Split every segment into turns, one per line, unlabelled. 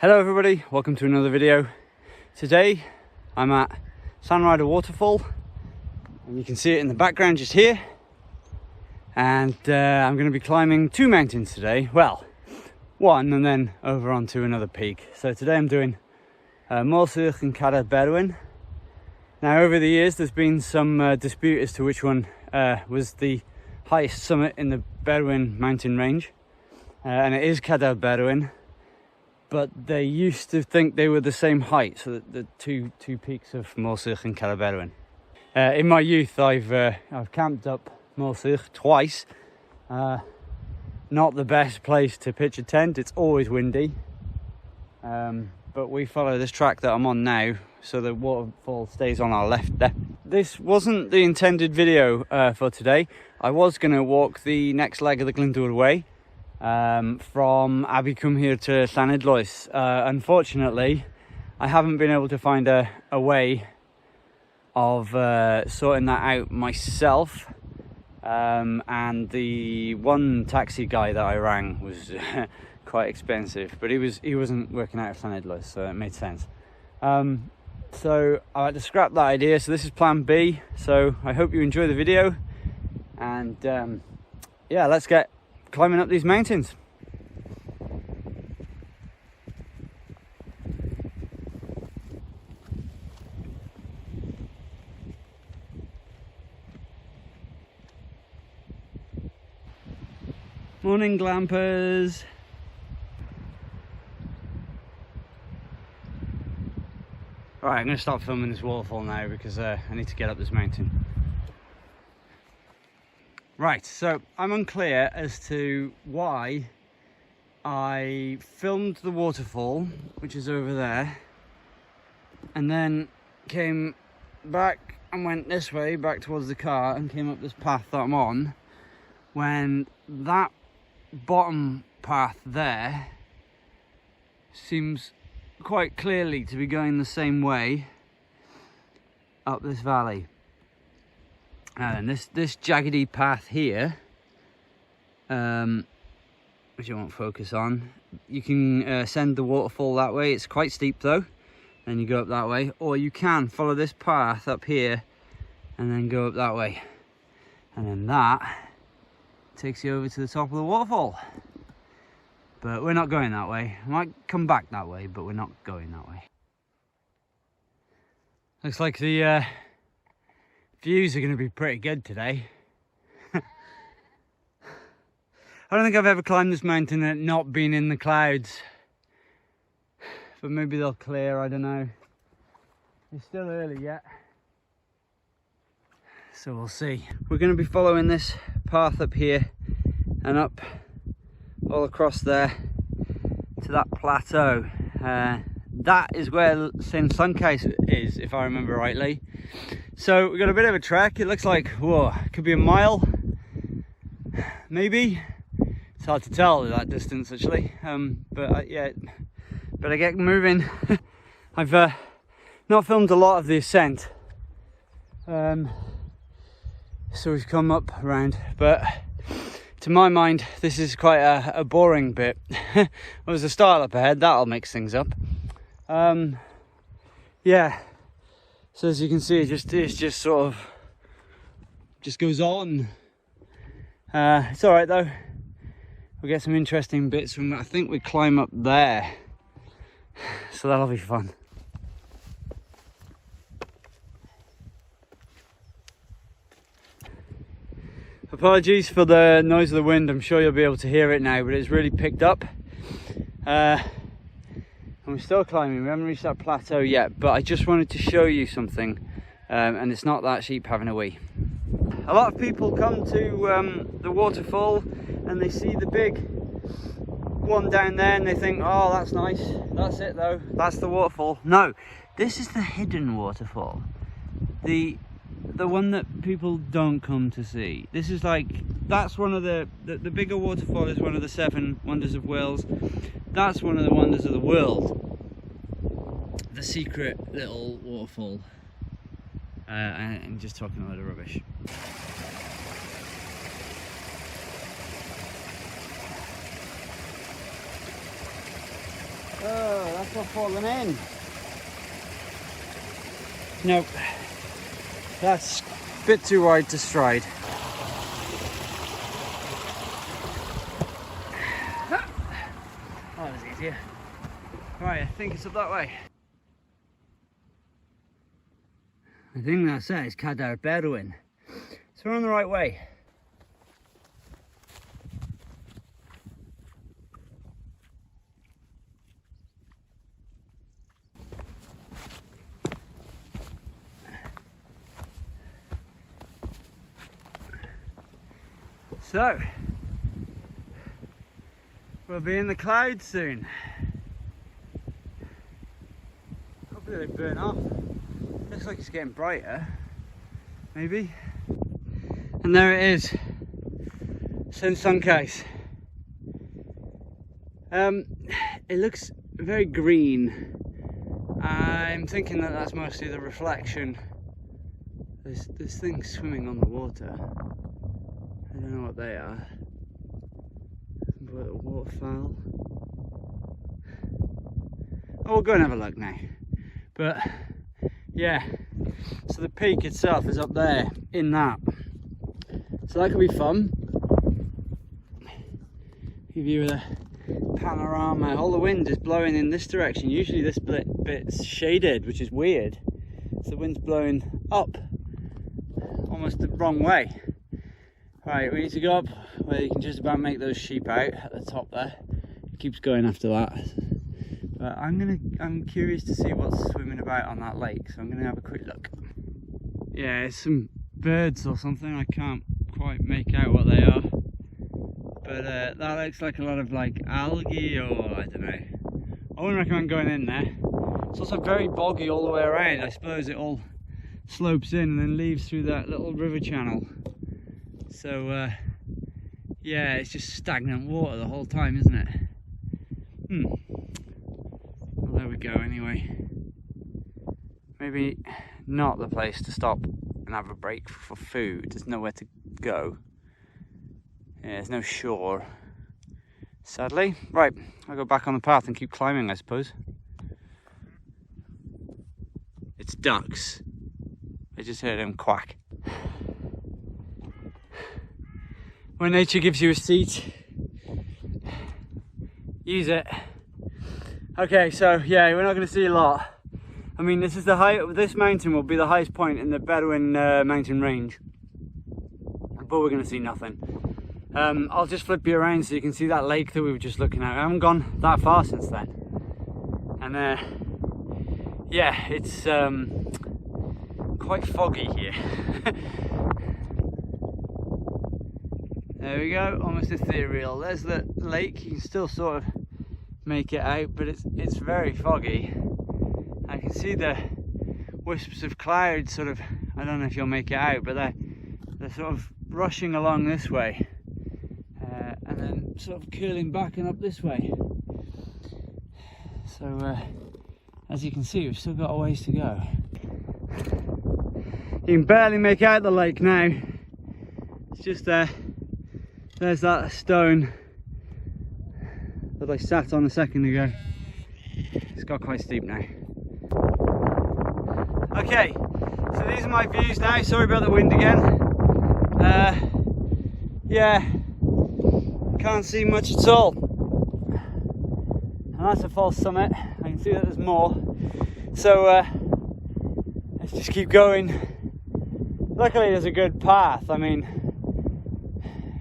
Hello everybody, welcome to another video. Today I'm at Llyn Llyncaws waterfall and you can see it in the background just here, and I'm going to be climbing two mountains today. Well, one and then over onto another peak. So today I'm doing Moel Sych and Cadair Berwyn. Now over the years there's been some dispute as to which one was the highest summit in the Berwyn Mountain range, and it is Cadair Berwyn. But they used to think they were the same height, so that the two peaks of Moel Sych and Cadair Berwyn. In my youth, I've camped up Moel Sych twice. Not the best place to pitch a tent; it's always windy. But we follow this track that I'm on now, so the waterfall stays on our left there. This wasn't the intended video for today. I was going to walk the next leg of the Glyndŵr Way. From Abercwm here to Llyn Llyncaws. Unfortunately, I haven't been able to find a way of sorting that out myself, and the one taxi guy that I rang was quite expensive, but he wasn't working out of Llyn Llyncaws, so it made sense. So I had to scrap that idea, so this is plan B. So I hope you enjoy the video, and yeah, let's get climbing up these mountains. Morning glampers. Alright, I'm going to stop filming this waterfall now because I need to get up this mountain. Right, so I'm unclear as to why I filmed the waterfall, which is over there, and then came back and went this way, back towards the car, and came up this path that I'm on, when that bottom path there seems quite clearly to be going the same way up this valley. And this jaggedy path here, which I won't focus on, you can ascend the waterfall that way. It's quite steep though, and you go up that way, or you can follow this path up here and then go up that way, and then that takes you over to the top of the waterfall. But we're not going that way. I might come back that way, but we're not going that way. Looks like the views are going to be pretty good today. I don't think I've ever climbed this mountain and not been in the clouds. But maybe they'll clear, I don't know. It's still early yet. So we'll see. We're going to be following this path up here and up all across there to that plateau. That is where Llyn Llyncaws is, if I remember rightly. So we've got a bit of a trek. It looks like, whoa, it could be a mile, maybe. It's hard to tell that distance actually. Yeah, better get moving. I've not filmed a lot of the ascent, so we've come up around, but to my mind this is quite a boring bit. There's a stile up ahead, that'll mix things up. Yeah, so as you can see, it's just sort of just goes on. It's all right though. We'll get some interesting bits from, I think we climb up there, so that'll be fun. Apologies for the noise of the wind, I'm sure you'll be able to hear it now, but it's really picked up. And we're still climbing, we haven't reached that plateau yet, but I just wanted to show you something, and it's not that sheep having a wee. A lot of people come to the waterfall and they see the big one down there and they think, oh, that's nice, that's it though, that's the waterfall. No, this is the hidden waterfall. The one that people don't come to see. This is like, that's one of the bigger waterfall is one of the 7 wonders of Wales. That's one of the wonders of the world. The secret little waterfall. I'm just talking a load of rubbish. Oh, that's not falling in. Nope. That's a bit too wide to stride. Oh, that was easier. Right, I think it's up that way. I think that's it, it's Cadair Berwyn. So we're on the right way. So, we'll be in the clouds soon. Hopefully they burn off. Looks like it's getting brighter, maybe. And there it is, Llyn Llyncaws. It looks very green. I'm thinking that that's mostly the reflection. There's things swimming on the water. I don't know what they are. A little waterfowl. Oh, we'll go and have a look now. But yeah, so the peak itself is up there in that. So that could be fun. Give you a panorama. All the wind is blowing in this direction. Usually this bit's shaded, which is weird. So the wind's blowing up, almost the wrong way. Right, we need to go up where you can just about make those sheep out at the top there. It keeps going after that. But I'm curious to see what's swimming about on that lake, so I'm gonna have a quick look. Yeah, it's some birds or something. I can't quite make out what they are. But that looks like a lot of like algae, or I don't know. I wouldn't recommend going in there. It's also very boggy all the way around. I suppose it all slopes in and then leaves through that little river channel. So yeah, it's just stagnant water the whole time, isn't it? Well, there we go anyway. Maybe not the place to stop and have a break for food. There's nowhere to go. Yeah, there's no shore, sadly. Right, I'll go back on the path and keep climbing, I suppose. It's ducks. I just heard them quack. When nature gives you a seat, use it. Okay, so yeah, we're not going to see a lot. I mean, this is the height. This mountain will be the highest point in the Berwyn mountain range, but we're going to see nothing. I'll just flip you around so you can see that lake that we were just looking at. I haven't gone that far since then, and yeah, it's quite foggy here. There we go, almost ethereal. There's the lake. You can still sort of make it out, but it's very foggy. I can see the wisps of clouds sort of, I don't know if you'll make it out, but they're sort of rushing along this way, and then sort of curling back and up this way. So as you can see, we've still got a ways to go. You can barely make out the lake now. It's just there's that stone that I sat on a second ago. It's got quite steep now. Okay, so these are my views now. Sorry about the wind again. Yeah, can't see much at all. And that's a false summit. I can see that there's more. So let's just keep going. Luckily there's a good path. I mean,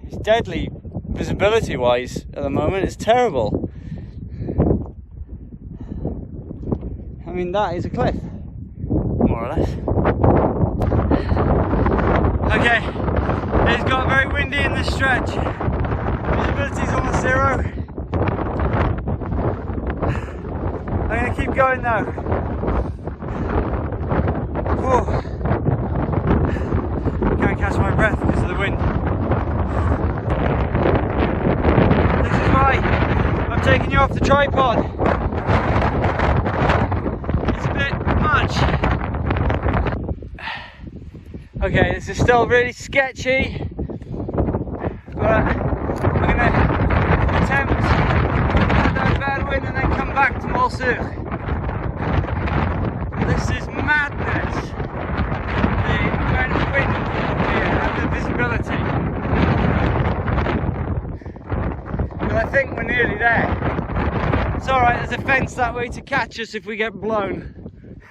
it's deadly visibility wise at the moment. It's terrible. I mean, that is a cliff, more or less. Okay, it's got very windy in this stretch. Visibility's almost zero. I'm going to keep going though. Whoa. Can't catch my breath because of the wind. This is why I'm taking you off the tripod. It's a bit much. Okay, this is still really sketchy, but I'm going to attempt Cadair Berwyn and then come back to Moel Sych. This is madness. The amount of wind here and the visibility. But I think we're nearly there. It's alright, there's a fence that way to catch us if we get blown.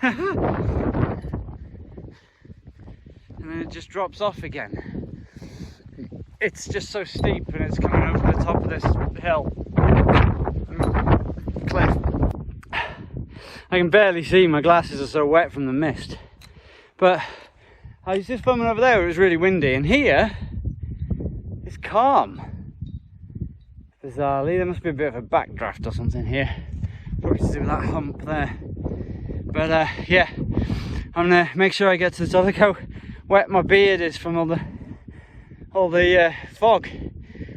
And then it just drops off again. It's just so steep and it's coming over the top of this hill. Cliff. I can barely see, my glasses are so wet from the mist. But I was just filming over there, it was really windy, and here it's calm. Bizarrely, there must be a bit of a backdraft or something here. Probably to do with that hump there. But yeah, I'm gonna make sure I get to the top. Look how wet my beard is from all the fog.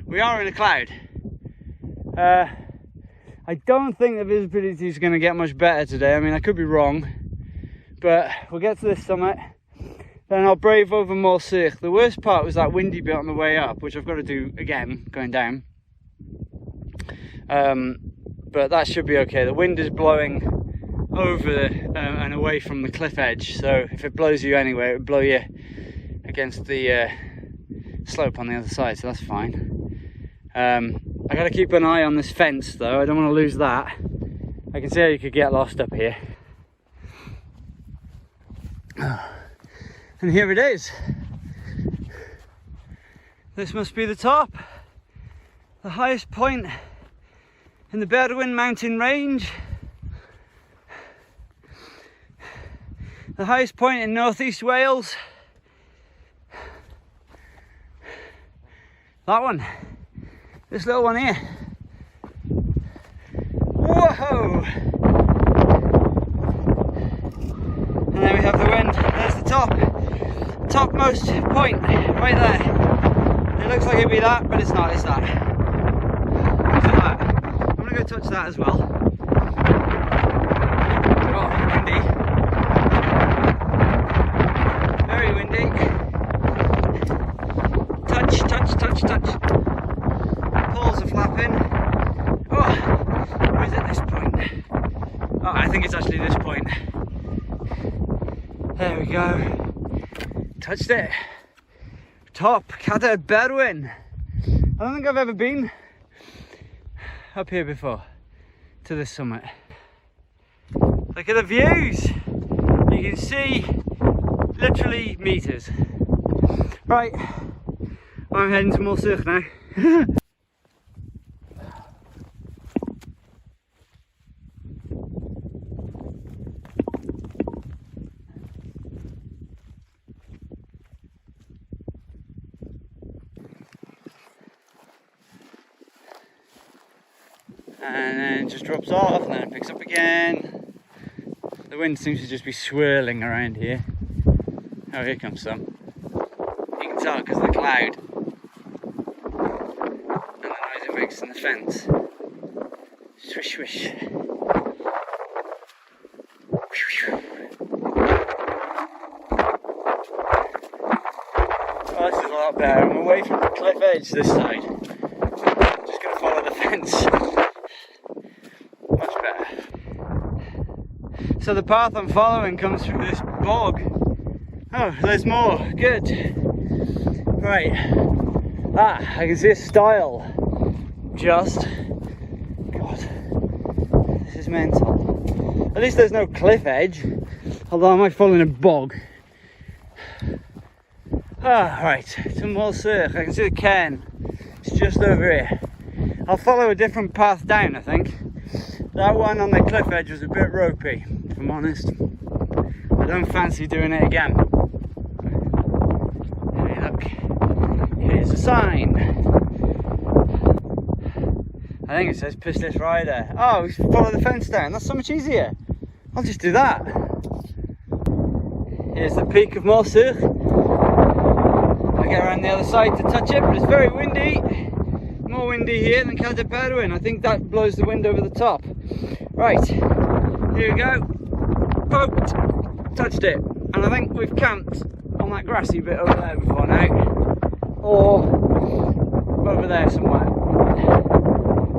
We are in a cloud. I don't think the visibility is going to get much better today. I mean, I could be wrong, but we'll get to this summit, then I'll brave over Moel Sych. The worst part was that windy bit on the way up, which I've got to do again going down. But that should be okay. The wind is blowing over and away from the cliff edge, so if it blows you anyway, it would blow you against the slope on the other side, so that's fine. I gotta keep an eye on this fence though, I don't want to lose that. I can see how you could get lost up here. And here it is. This must be the top, the highest point in the Berwyn Mountain range. The highest point in northeast Wales. That one. This little one here. Whoa! And then we have the wind. There's the topmost point right there. It looks like it'd be that, but it's not. It's that. Look at that. I'm gonna go touch that as well. Oh, windy. Very windy. Touch, touch, touch, touch. Poles are flapping. Oh, or is it this point? Oh, I think it's actually this point. There we go. Touched it. Top Cadair Berwyn. I don't think I've ever been up here before to this summit. Look at the views. You can see literally meters. Right, I'm heading to Moel Sych now. And then it just drops off and then it picks up again. The wind seems to just be swirling around here. Oh, here comes some. You can tell because of the cloud and the noise it makes in the fence. Swish swish. Oh, this is a lot better. I'm away from the cliff edge this side. I'm just going to follow the fence. Much better. So the path I'm following comes through this bog. Oh, there's more. Good. Right. Ah, I can see a stile. Just. God. This is mental. At least there's no cliff edge. Although I might fall in a bog. Ah, right. To Moel Sych. I can see the cairn. It's just over here. I'll follow a different path down, I think. That one on the cliff edge was a bit ropey, if I'm honest. I don't fancy doing it again. Hey, look. Here's a sign. I think it says Pistyll Rhaeadr. Oh, we should follow the fence down. That's so much easier. I'll just do that. Here's the peak of Moel Sych. I get around the other side to touch it, but it's very windy. More windy here than Cadair Berwyn. I think that blows the wind over the top. Right, here we go. Poked, touched it, and I think we've camped on that grassy bit over there before now, or over there somewhere.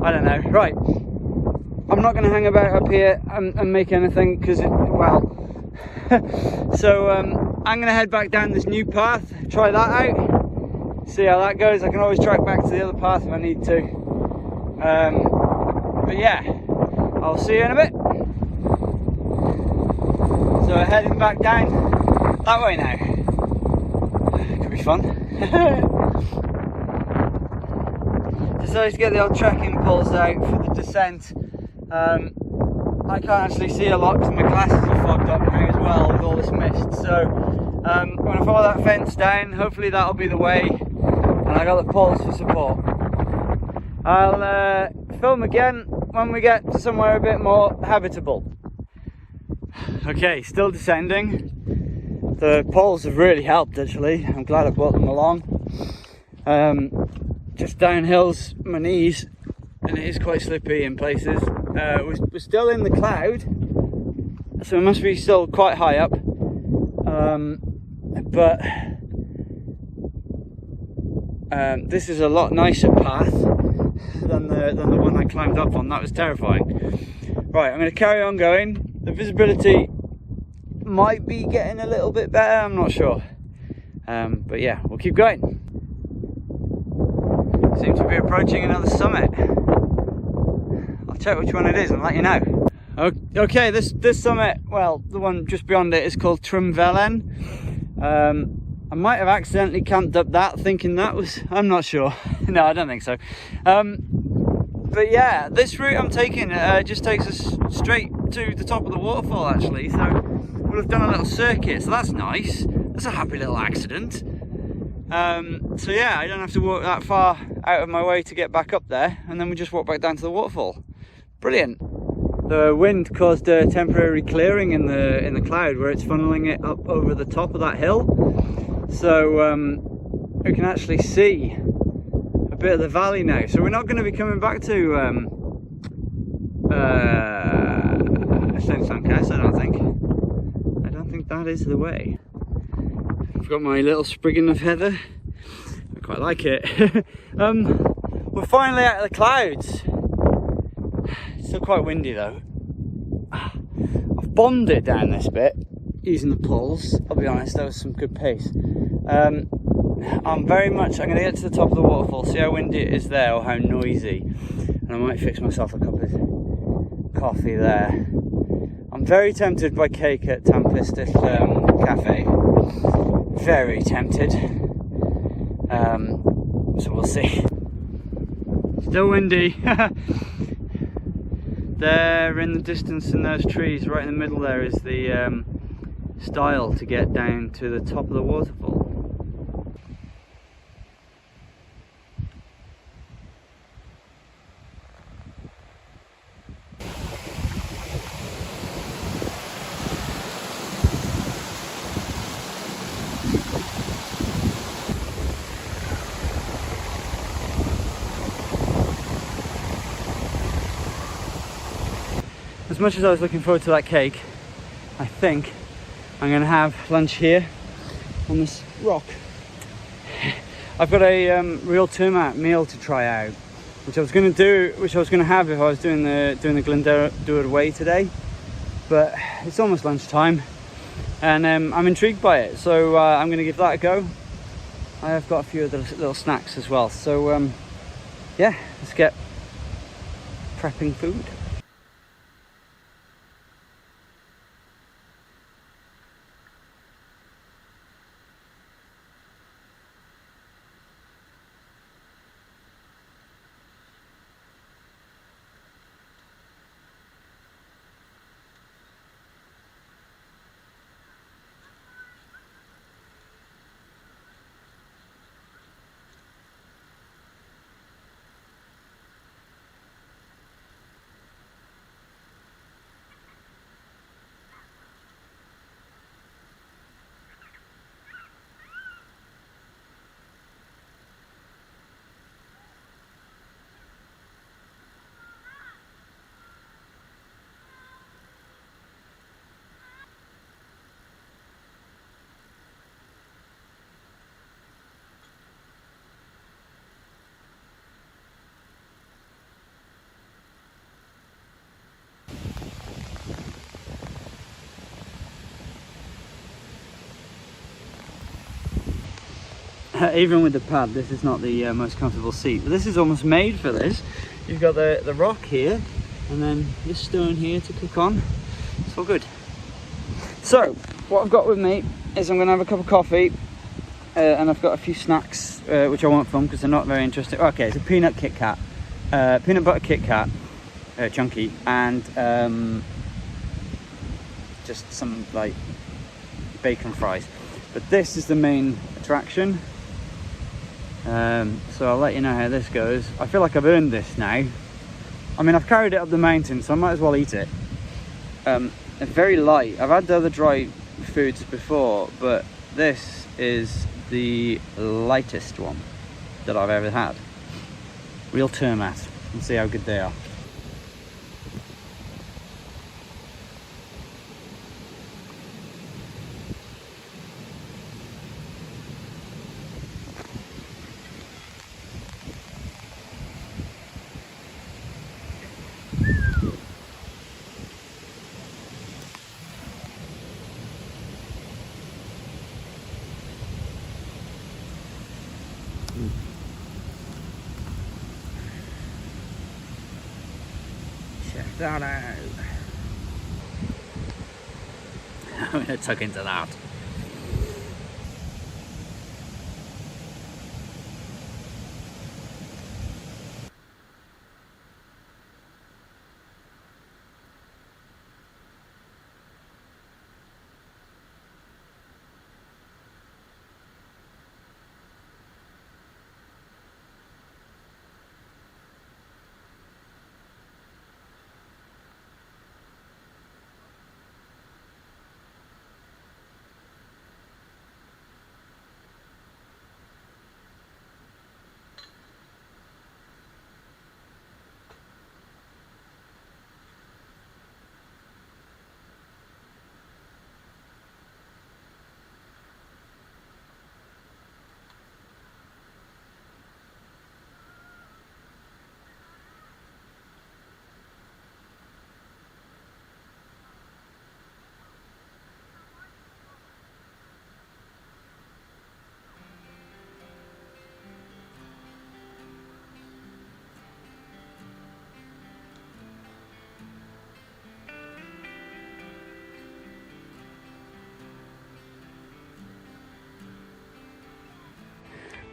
I don't know. Right, I'm not going to hang about up here and make anything because it, well. So I'm going to head back down this new path, try that out, see how that goes. I can always track back to the other path if I need to. But yeah, I'll see you in a bit. So we're heading back down that way now. Could be fun. Decided to get the old trekking poles out for the descent. I can't actually see a lot because my glasses are fogged up now as well with all this mist. So I'm going to follow that fence down. Hopefully that'll be the way. And I got the poles for support. I'll film again when we get to somewhere a bit more habitable. Okay, still descending. The poles have really helped actually. I'm glad I brought them along. Just downhills my knees and it is quite slippy in places. We're still in the cloud, so it must be still quite high up. But this is a lot nicer path than the one I climbed up on. That was terrifying. Right, I'm going to carry on going. The visibility might be getting a little bit better, I'm not sure. But yeah, we'll keep going. Seems to be approaching another summit. I'll check which one it is and let you know. Okay, this summit, well, the one just beyond it is called Llyn Llyncaws. I might have accidentally camped up that thinking that was, I'm not sure. No, I don't think so. But yeah, this route I'm taking just takes us straight to the top of the waterfall actually. So we'll have done a little circuit, so that's nice. That's a happy little accident. So yeah, I don't have to walk that far out of my way to get back up there, and then we just walk back down to the waterfall. Brilliant. The wind caused a temporary clearing in the cloud where it's funneling it up over the top of that hill. So we can actually see a bit of the valley now. So we're not going to be coming back to Llyn Llyncaws, I don't think. I don't think that is the way. I've got my little sprigging of heather. I quite like it. We're finally out of the clouds. It's still quite windy though. I've bombed it down this bit using the poles. I'll be honest, that was some good pace. I'm going to get to the top of the waterfall, see how windy it is there or how noisy. And I might fix myself a cup of coffee there. I'm Very tempted by cake at Pistyll Cafe. Very tempted. So we'll see. Still windy. There in the distance in those trees, right in the middle there, is the stile to get down to the top of the waterfall. As much as I was looking forward to that cake, I think I'm going to have lunch here on this rock. I've got a real termite meal to try out, which I was going to have if I was doing the Llyn Llyncaws way today, but it's almost lunchtime, and I'm intrigued by it, so I'm going to give that a go. I have got a few other little snacks as well, so yeah, let's get prepping food. Even with the pad, this is not the most comfortable seat, but this is almost made for this. You've got the rock here, and then this stone here to cook on. It's all good. So what I've got with me is I'm going to have a cup of coffee, and I've got a few snacks which I won't film because they're not very interesting. Okay, it's a peanut Kit Kat, peanut butter Kit Kat, chunky, and just some like bacon fries. But this is the main attraction. So I'll let you know how this goes. I feel like I've earned this now. I mean, I've carried it up the mountain, so I might as well eat it. It's very light. I've had the other dry foods before, but this is the lightest one that I've ever had. Real termite. Let's see how good they are. Check that out. I'm going to tuck into that.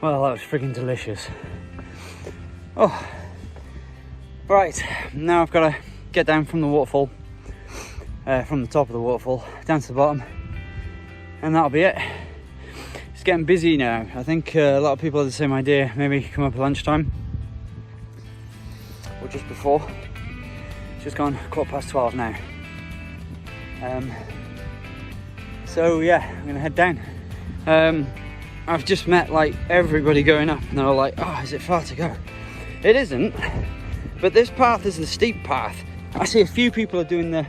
Well, that was freaking delicious. Oh, right, now I've got to get down from the waterfall, from the top of the waterfall down to the bottom, and that'll be it. It's getting busy now. I think a lot of people have the same idea, maybe come up at lunchtime or just before. It's just gone 12:15 now. So yeah, I'm gonna head down. I've just met like everybody going up and they're all like, oh, is it far to go? It isn't, but this path is the steep path. I see a few people are doing the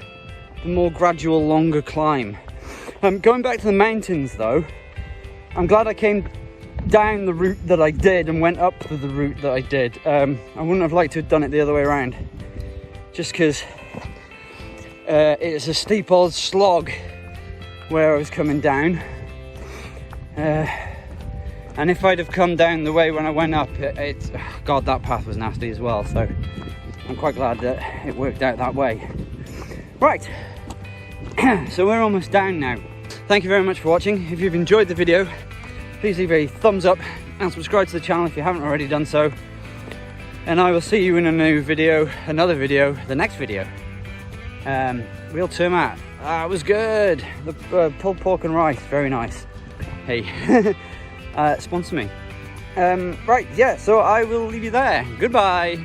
more gradual, longer climb. Going back to the mountains though, I'm glad I came down the route that I did and went up the route that I did. I wouldn't have liked to have done it the other way around, just because it's a steep old slog where I was coming down. And if I'd have come down the way when I went up, God, that path was nasty as well. So I'm quite glad that it worked out that way. Right, so we're almost down now. Thank you very much for watching. If you've enjoyed the video, please leave a thumbs up and subscribe to the channel if you haven't already done so. And I will see you in another video, the next video. Real Termat, that was good. The pulled pork and rice, very nice. Hey, sponsor me. Right, yeah, so I will leave you there. Goodbye.